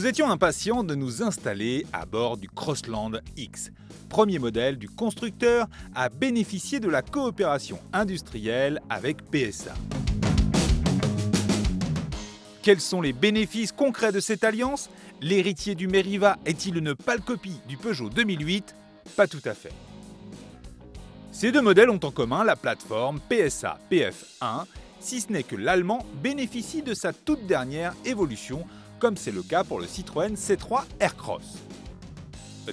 Nous étions impatients de nous installer à bord du Crossland X, premier modèle du constructeur à bénéficier de la coopération industrielle avec PSA. Quels sont les bénéfices concrets de cette alliance? L'héritier du Meriva est-il une pâle copie du Peugeot 2008? Pas tout à fait. Ces deux modèles ont en commun la plateforme PSA PF1, si ce n'est que l'allemand bénéficie de sa toute dernière évolution, comme c'est le cas pour le Citroën C3 Aircross.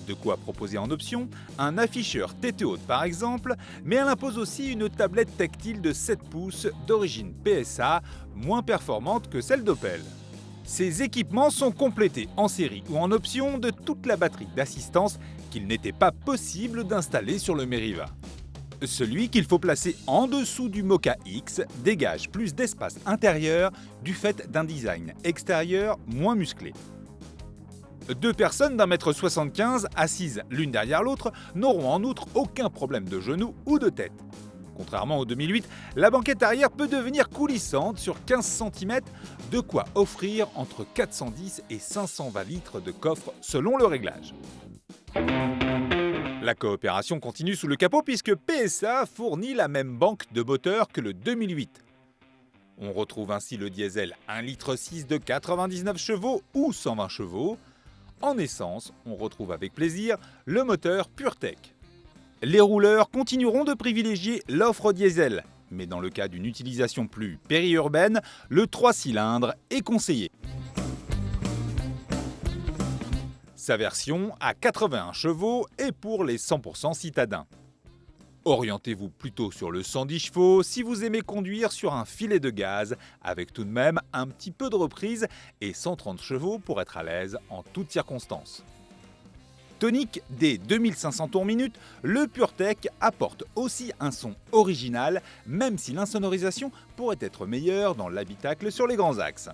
De quoi proposer en option un afficheur tête haute par exemple, mais elle impose aussi une tablette tactile de 7 pouces d'origine PSA, moins performante que celle d'Opel. Ces équipements sont complétés en série ou en option de toute la batterie d'assistance qu'il n'était pas possible d'installer sur le Meriva. Celui qu'il faut placer en dessous du Moka X dégage plus d'espace intérieur du fait d'un design extérieur moins musclé. Deux personnes d'1,75 m assises l'une derrière l'autre n'auront en outre aucun problème de genou ou de tête. Contrairement au 2008, la banquette arrière peut devenir coulissante sur 15 cm, de quoi offrir entre 410 et 520 litres de coffre selon le réglage. La coopération continue sous le capot puisque PSA fournit la même banque de moteur que le 2008. On retrouve ainsi le diesel 1,6 litre de 99 chevaux ou 120 chevaux. En essence, on retrouve avec plaisir le moteur PureTech. Les rouleurs continueront de privilégier l'offre diesel, mais dans le cas d'une utilisation plus périurbaine, le 3 cylindres est conseillé. Sa version à 81 chevaux est pour les 100% citadins. Orientez-vous plutôt sur le 110 chevaux si vous aimez conduire sur un filet de gaz, avec tout de même un petit peu de reprise et 130 chevaux pour être à l'aise en toutes circonstances. Tonique des 2500 tours minute, le PureTech apporte aussi un son original, même si l'insonorisation pourrait être meilleure dans l'habitacle sur les grands axes.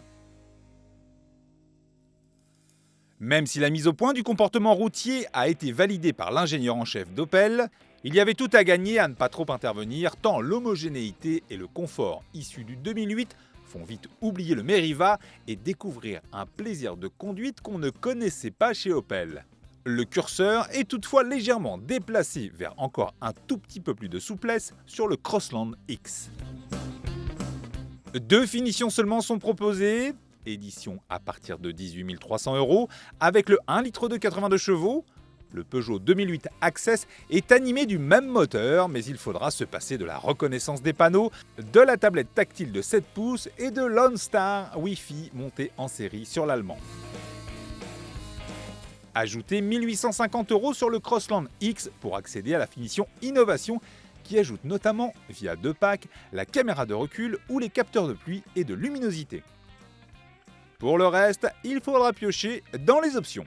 Même si la mise au point du comportement routier a été validée par l'ingénieur en chef d'Opel, il y avait tout à gagner à ne pas trop intervenir tant l'homogénéité et le confort issus du 2008 font vite oublier le Meriva et découvrir un plaisir de conduite qu'on ne connaissait pas chez Opel. Le curseur est toutefois légèrement déplacé vers encore un tout petit peu plus de souplesse sur le Crossland X. Deux finitions seulement sont proposées, édition à partir de 18 300 € avec le 1 litre de 82 chevaux. Le Peugeot 2008 Access est animé du même moteur, mais il faudra se passer de la reconnaissance des panneaux, de la tablette tactile de 7 pouces et de l'OnStar Wi-Fi monté en série sur l'allemand. Ajoutez 1 850 € sur le Crossland X pour accéder à la finition Innovation qui ajoute notamment, via 2 packs, la caméra de recul ou les capteurs de pluie et de luminosité. Pour le reste, il faudra piocher dans les options.